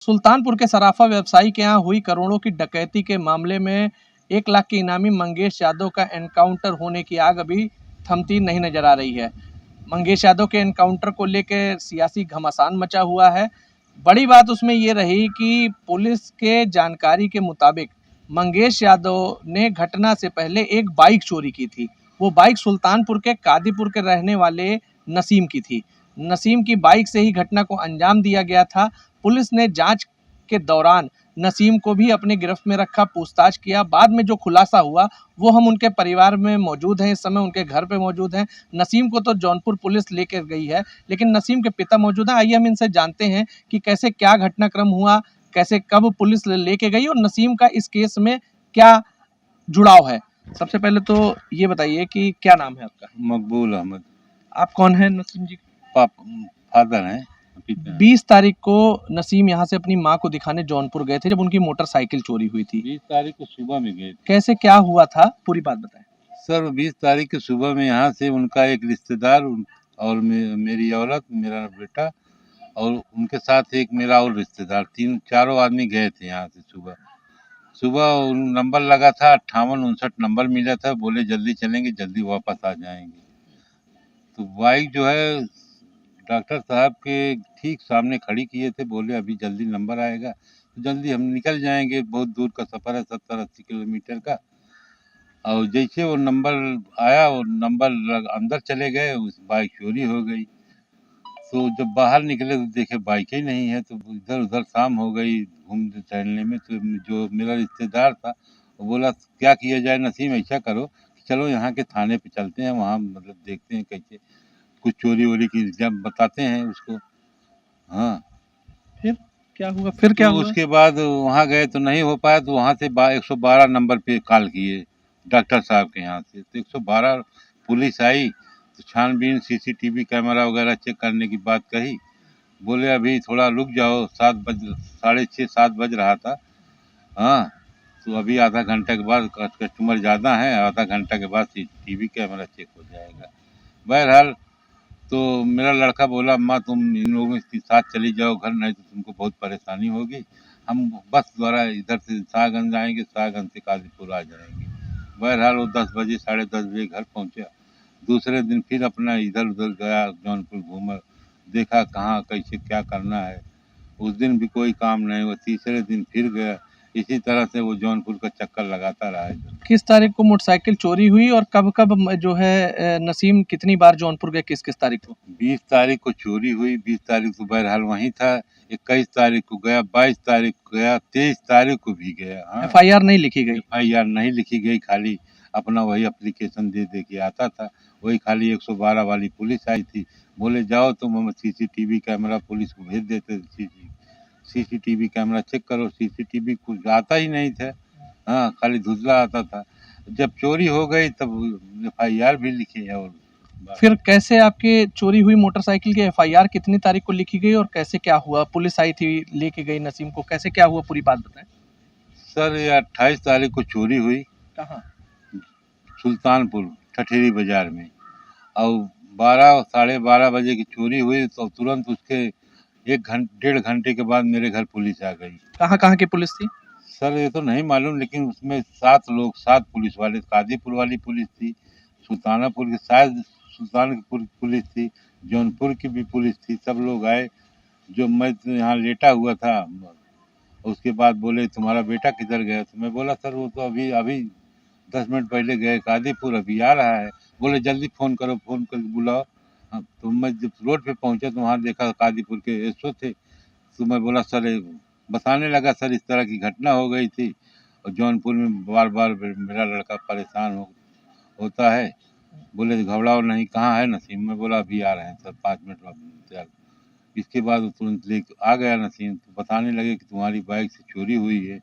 सुल्तानपुर के सराफा व्यवसायी के यहाँ हुई करोड़ों की डकैती के मामले में 1 लाख के इनामी मंगेश यादव का एनकाउंटर होने की आग अभी थमती नहीं नजर आ रही है। मंगेश यादव के एनकाउंटर को लेकर सियासी घमासान मचा हुआ है। बड़ी बात उसमें ये रही कि पुलिस के जानकारी के मुताबिक मंगेश यादव ने घटना से पहले एक बाइक चोरी की थी। वो बाइक सुल्तानपुर के कादीपुर के रहने वाले नसीम की थी। नसीम की बाइक से ही घटना को अंजाम दिया गया था। पुलिस ने जांच के दौरान नसीम को भी अपने गिरफ्त में रखा, पूछताछ किया। बाद में जो खुलासा हुआ वो हम उनके परिवार में मौजूद हैं, इस समय उनके घर पे मौजूद हैं। नसीम को तो जौनपुर पुलिस लेकर गई है, लेकिन नसीम के पिता मौजूद हैं। आइए हम इनसे जानते हैं कि कैसे क्या घटनाक्रम हुआ, कैसे कब पुलिस लेके गई और नसीम का इस केस में क्या जुड़ाव है। सबसे पहले तो ये बताइए कि क्या नाम है आपका? मकबूल अहमद। आप कौन है नसीम जी? फादर हैं। 20 तारीख को नसीम यहाँ से अपनी माँ को दिखाने जौनपुर गए थे जब उनकी मोटरसाइकिल चोरी हुई थी। 20 तारीख को सुबह में गए थे। कैसे क्या हुआ था, पूरी बात बताएं। सर 20 तारीख की सुबह में यहाँ से उनका एक रिश्तेदार और मेरी औरत, मेरा बेटा और उनके साथ एक मेरा और रिश्तेदार, चारों आदमी गए थे यहाँ से सुबह। सुबह नंबर लगा था 58-59 नंबर मिला था, बोले जल्दी चलेंगे, जल्दी वापस आ जाएंगे। तो बाइक जो है डॉक्टर साहब के ठीक सामने खड़ी किए थे, बोले अभी जल्दी नंबर आएगा तो जल्दी हम निकल जाएंगे, बहुत दूर का सफ़र है, 70-80 किलोमीटर का। और जैसे वो नंबर आया, वो नंबर अंदर चले गए, उस बाइक चोरी हो गई। तो जब बाहर निकले तो देखे बाइक ही नहीं है, तो इधर उधर शाम हो गई घूमने टहलने में। तो जो मेरा रिश्तेदार था वो बोला क्या किया जाए नसीम, ऐसा करो कि चलो यहाँ के थाने पे चलते हैं, वहाँ मतलब देखते हैं कैसे कुछ चोरी वोरी की, जब बताते हैं उसको। हाँ, फिर क्या हुआ? फिर क्या तो हुआ? उसके बाद वहाँ गए तो नहीं हो पाया, तो वहाँ से 112 नंबर पे कॉल किए डॉक्टर साहब के यहाँ से। तो 112 पुलिस आई, तो छानबीन सीसीटीवी कैमरा वगैरह चेक करने की बात कही। बोले अभी थोड़ा रुक जाओ, 6:30-7 बज रहा था। हाँ, तो अभी आधा घंटा के बाद, कस्टमर ज़्यादा है, आधा घंटा के बाद सीसीटीवी कैमरा चेक हो जाएगा। बहरहाल तो मेरा लड़का बोला अम्मा तुम इन लोगों के साथ चली जाओ घर, नहीं तो तुमको बहुत परेशानी होगी। हम बस द्वारा इधर से शाहगंज आएंगे, शाहगंज से कादीपुर आ जाएंगे। बहरहाल वो 10 बजे 10:30 बजे घर पहुंचा। दूसरे दिन फिर अपना इधर उधर गया, जौनपुर घूमा, देखा कहाँ कैसे क्या करना है। उस दिन भी कोई काम नहीं हुआ, तीसरे दिन फिर गया। इसी तरह से वो जौनपुर का चक्कर लगाता रहा इधर। किस तारीख को मोटरसाइकिल चोरी हुई और कब कब जो है नसीम कितनी बार जौनपुर गए, किस किस तारीख को? 20 तारीख को चोरी हुई, 20 तारीख को बहरहाल वहीं था, 21 तारीख को गया, 22 तारीख को गया, 23 तारीख को भी गया। हाँ, एफआईआर नहीं लिखी गई? एफआईआर नहीं लिखी गई, खाली अपना वही एप्लीकेशन दे दे के आता था। वही खाली 112 वाली पुलिस आई थी, बोले जाओ तुम, हम सीसीटीवी कैमरा पुलिस को भेज देते, सीसीटीवी कैमरा चेक करो। सीसीटीवी कुछ आता ही नहीं था, हाँ खाली धुंधला आता था। जब चोरी हो गई तब एफआईआर भी लिखी है। और फिर कैसे आपके चोरी हुई मोटरसाइकिल की एफआईआर कितनी तारीख को लिखी गई और कैसे क्या हुआ? पुलिस आई थी, लेके गई नसीम को, कैसे क्या हुआ, पूरी बात बताएं। सर ये 28 तारीख को चोरी हुई, कहाँ? सुल्तानपुर ठठेरी बाजार में। और 12 12:30 बजे की चोरी हुई, तो तुरंत उसके 1-1.5 घंटे के बाद मेरे घर पुलिस आ गई। कहाँ कहाँ की पुलिस थी? सर ये तो नहीं मालूम, लेकिन उसमें 7 लोग, 7 पुलिस वाले, कादीपुर वाली पुलिस थी, सुल्तानापुर की शायद सुल्तानपुर की पुलिस थी, जौनपुर की भी पुलिस थी। सब लोग आए। जो मैं तो यहाँ लेटा हुआ था, उसके बाद बोले तुम्हारा बेटा किधर गया? तो मैं बोला सर वो तो अभी अभी 10 मिनट पहले गए कादीपुर, अभी आ रहा है। बोले जल्दी फ़ोन करो, फ़ोन करके बुलाओ। हाँ, तो मैं जब रोड पे पहुँचा तो वहाँ देखा कादीपुर के एसओ थे। तो मैं बोला सर बताने लगा सर इस तरह की घटना हो गई थी, और जौनपुर में बार बार मेरा लड़का परेशान होता है। बोले घबराओ नहीं, कहाँ है नसीम? मैं बोला अभी आ रहे हैं सर, 5 मिनट में इंतजार। इसके बाद वो तुरंत ले आ गया नसीम, तो बताने लगे कि तुम्हारी बाइक से चोरी हुई है।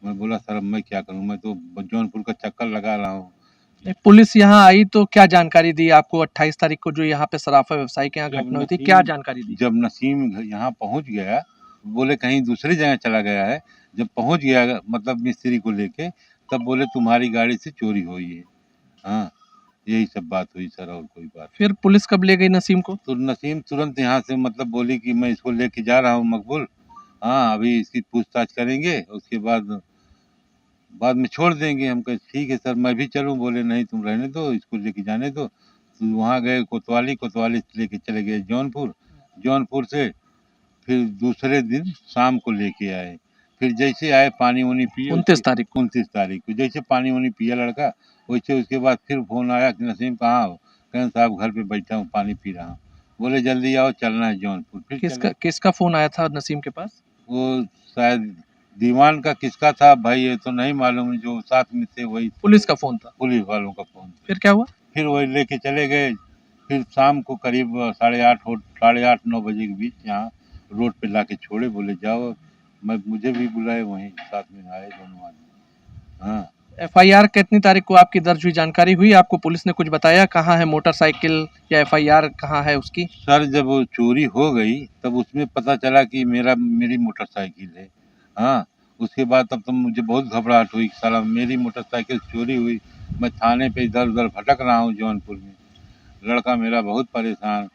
मैं बोला सर अब मैं क्या करूँ, मैं तो जौनपुर का चक्कर लगा रहा हूँ। पुलिस यहाँ आई तो क्या जानकारी दी आपको? 28 तारीख को जो यहाँ पे सराफा व्यवसायी के यहाँ घटना हुई थी, क्या जानकारी दी? जब नसीम यहाँ पहुँच गया, बोले कहीं दूसरी जगह चला गया है। जब पहुँच गया मतलब मिस्त्री को लेके, तब बोले तुम्हारी गाड़ी से चोरी हुई है। हाँ, यही सब बात हुई सर, और कोई बात। फिर पुलिस कब ले गई नसीम को? तो नसीम तुरंत यहाँ से मतलब बोली कि मैं इसको लेके जा रहा हूँ मकबूल, हाँ, अभी इसकी पूछताछ करेंगे, उसके बाद में छोड़ देंगे। हम कहे ठीक है सर, मैं भी चलूँ? बोले नहीं, तुम रहने दो, इसको लेके जाने दो। तो वहाँ गए कोतवाली, कोतवाली से लेके चले गए जौनपुर, जौनपुर से फिर दूसरे दिन शाम को लेके आए। फिर जैसे आए पानी-वानी पिए, 29 तारीख को। 29 तारीख को जैसे पानी-वानी पिया लड़का, वैसे उसके बाद फिर फ़ोन आया कि नसीम कहाँ हो? कहें साहब घर पे बैठा हूँ, पानी पी रहा हूँ। बोले जल्दी आओ, चलना है जौनपुर। फिर किसका चले। किसका फोन आया था नसीम के पास? वो शायद दीवान का किसका था भाई, ये तो नहीं मालूम, जो साथ में थे वही थे। पुलिस का फोन था। पुलिस वालों का फ़ोन था। फिर क्या हुआ? फिर वही लेके चले गए। फिर शाम को करीब साढ़े 8 बजे के बीच यहाँ रोड पे लाके छोड़े, बोले जाओ। मुझे भी बुलाए, वहीं साथ में आए दोनों आदमी। हाँ। एफआईआर कितनी तारीख को आपकी दर्ज हुई, जानकारी हुई आपको? पुलिस ने कुछ बताया कहाँ है मोटरसाइकिल या एफआईआर कहाँ है उसकी? सर जब वो चोरी हो गई तब उसमें पता चला कि मेरी मोटरसाइकिल है। हाँ, उसके बाद तब तो मुझे बहुत घबराहट हुई कि साला मेरी मोटरसाइकिल चोरी हुई। मैं थाने पे इधर-उधर भटक रहा हूँ जौनपुर में। लड़का मेरा बहुत परेशान।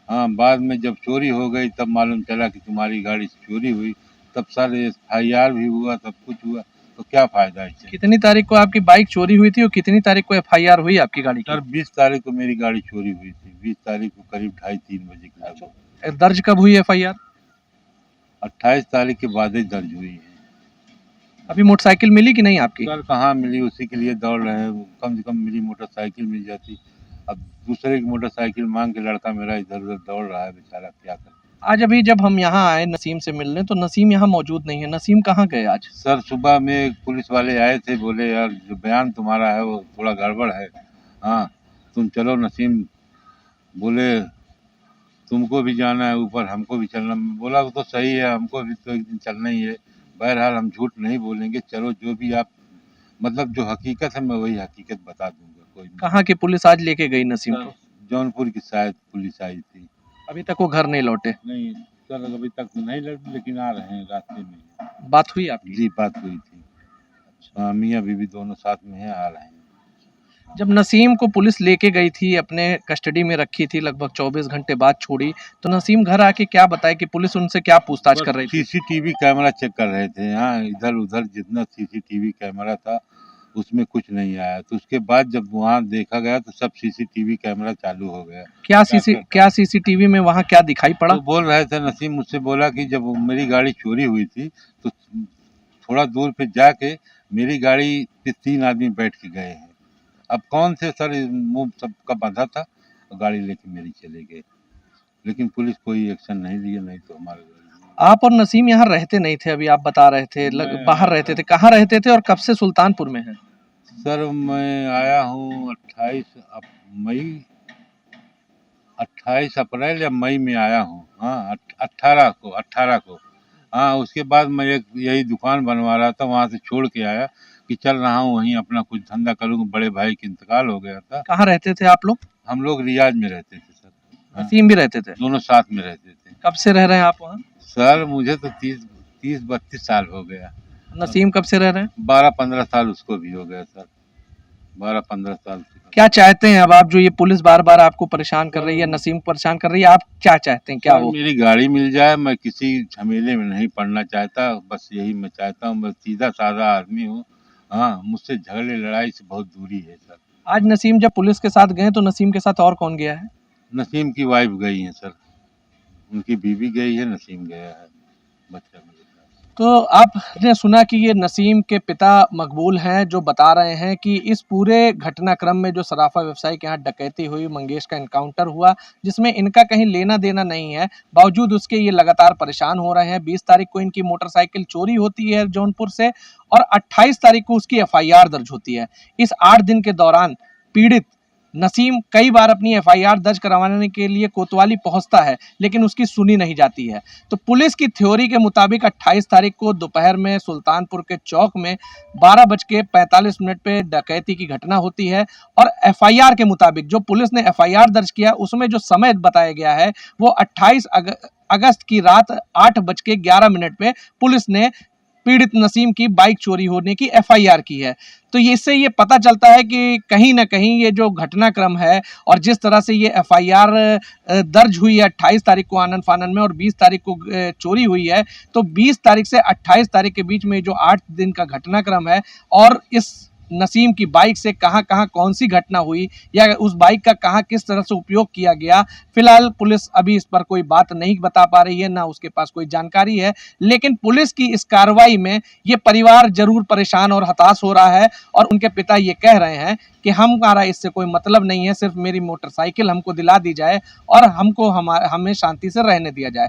हाँ, बाद में जब चोरी हो गई तब मालूम चला कि तुम्हारी गाड़ी से चोरी हुई। तब सर एफआईआर भी हुआ, सब कुछ हुआ, तो क्या फ़ायदा इससे? कितनी तारीख को आपकी बाइक चोरी हुई थी और कितनी तारीख को एफआईआर हुई आपकी गाड़ी सर की? 20 तारीख को मेरी गाड़ी चोरी हुई थी। 20 तारीख को करीब ढाई 3 बजे के लगभग। दर्ज कब हुई एफआईआर? 28 तारीख के बाद ही दर्ज हुई है। अभी मोटरसाइकिल मिली कि नहीं आपकी? सर कहाँ मिली, उसी के लिए दौड़ रहे हैं। कम से कम मेरी मोटरसाइकिल मिल जाती। अब दूसरे की मोटरसाइकिल मांग के लड़का मेरा इधर-उधर दौड़ रहा है, बेचारा क्या करे। आज अभी जब हम यहाँ आए नसीम से मिलने तो नसीम यहाँ मौजूद नहीं है। नसीम कहाँ गए आज? सर सुबह में पुलिस वाले आए थे, बोले यार जो बयान तुम्हारा है वो थोड़ा गड़बड़ है। हाँ, तुम चलो नसीम। बोले तुमको भी जाना है ऊपर, हमको भी चलना। मैं बोला वो तो सही है, हमको भी तो एक दिन चलना ही है। बहरहाल हम झूठ नहीं बोलेंगे, चलो जो भी आप मतलब जो हकीकत है मैं वही हकीकत बता दूंगा। कोई नहीं। कहाँ की पुलिस आज लेके गई नसीम को? जौनपुर की शायद पुलिस आई थी। अभी तक वो घर नहीं लौटे। नहीं सर, अभी तक तो नहीं लौटे, लेकिन आ रहे हैं रास्ते में। बात हुई आपकी? जी बात हुई थी। हाँ, मियाँ बीवी दोनों साथ में हैं, आ रहे हैं। जब नसीम को पुलिस लेके गई थी, अपने कस्टडी में रखी थी, लगभग 24 घंटे बाद छोड़ी, तो नसीम घर आके क्या बताया कि पुलिस उनसे क्या पूछताछ कर रही थी? सीसीटीवी कैमरा चेक कर रहे थे। हाँ, इधर उधर जितना सीसीटीवी कैमरा था उसमें कुछ नहीं आया। तो उसके बाद जब वहाँ देखा गया तो सब सीसीटीवी कैमरा चालू हो गया। क्या सीसीटीवी में वहाँ क्या दिखाई पड़ा? तो बोल रहे थे, नसीम मुझसे बोला कि जब मेरी गाड़ी चोरी हुई थी तो थोड़ा दूर पे जाके मेरी गाड़ी पे 3 आदमी बैठ के गए हैं। अब कौन से सर, मुँह सबका बंधा था और गाड़ी लेके मेरी चले गए। लेकिन पुलिस कोई एक्शन नहीं लिए, नहीं तो हमारे आप और नसीम यहाँ रहते नहीं थे, अभी आप बता रहे थे बाहर रहते थे। कहाँ रहते थे और कब से सुल्तानपुर में हैं? सर मैं आया हूँ 28 अप्रैल या मई में आया हूँ। हाँ, 18 को। हाँ, उसके बाद मैं एक यही दुकान बनवा रहा था, वहाँ से छोड़ के आया कि चल रहा हूँ वहीं अपना कुछ धंधा करूँगा। बड़े भाई की इंतकाल हो गया था। कहाँ रहते थे आप लोग? हम लोग रियाज में रहते थे सर। हाँ, नसीम भी रहते थे? दोनों साथ में रहते थे। कब से रह रहे हैं आप वहाँ? सर मुझे तो 30-32 साल हो गया। नसीम कब से रह रहे हैं? 12-15 साल उसको भी हो गया सर। 12-15 साल से। क्या चाहते हैं अब आप, जो ये पुलिस बार बार आपको परेशान कर रही है, नसीम को परेशान कर रही है, आप क्या चाहते हैं, क्या सर हो? मेरी गाड़ी मिल जाए, मैं किसी झमेले में नहीं पड़ना चाहता। बस यही मैं चाहता हूँ। मैं सीधा साधा आदमी हूँ। हाँ, मुझसे झगड़े लड़ाई से बहुत दूरी है सर। आज नसीम जब पुलिस के साथ गए तो नसीम के साथ और कौन गया है? नसीम की वाइफ गई है सर, उनकी बीवी गई है, नसीम गया है बच्चा मेरे साथ। तो आपने सुना कि ये नसीम के पिता मकबूल हैं, जो बता रहे हैं कि इस पूरे घटनाक्रम में जो सराफा व्यवसायी के यहाँ डकैती हुई, मंगेश का एनकाउंटर हुआ, जिसमें इनका कहीं लेना देना नहीं है, बावजूद उसके ये लगातार परेशान हो रहे हैं। 20 तारीख को इनकी मोटरसाइकिल चोरी होती है जौनपुर से और 28 तारीख को उसकी एफआईआर दर्ज होती है। इस 8 दिन के दौरान पीड़ित नसीम कई बार अपनी एफआईआर दर्ज करवाने के लिए कोतवाली पहुंचता है, लेकिन उसकी सुनी नहीं जाती है। तो पुलिस की थ्योरी के मुताबिक 28 तारीख को दोपहर में सुल्तानपुर के चौक में 12:45 पे डकैती की घटना होती है और एफआईआर के मुताबिक जो पुलिस ने एफआईआर दर्ज किया उसमें जो समय बताया गया है वो 28 अगस्त की रात 8:11 पे पुलिस ने पीड़ित नसीम की बाइक चोरी होने की एफआईआर की है। तो इससे ये पता चलता है कि कहीं ना कहीं ये जो घटनाक्रम है और जिस तरह से ये एफआईआर दर्ज हुई है 28 तारीख को आनन फानन में और 20 तारीख को चोरी हुई है, तो 20 तारीख से 28 तारीख के बीच में जो 8 दिन का घटनाक्रम है और इस नसीम की बाइक से कहां कहां कौन सी घटना हुई या उस बाइक का कहां किस तरह से उपयोग किया गया, फिलहाल पुलिस अभी इस पर कोई बात नहीं बता पा रही है, ना उसके पास कोई जानकारी है। लेकिन पुलिस की इस कार्रवाई में ये परिवार जरूर परेशान और हताश हो रहा है और उनके पिता ये कह रहे हैं कि हमारा इससे कोई मतलब नहीं है, सिर्फ मेरी मोटरसाइकिल हमको दिला दी जाए और हमें शांति से रहने दिया जाए।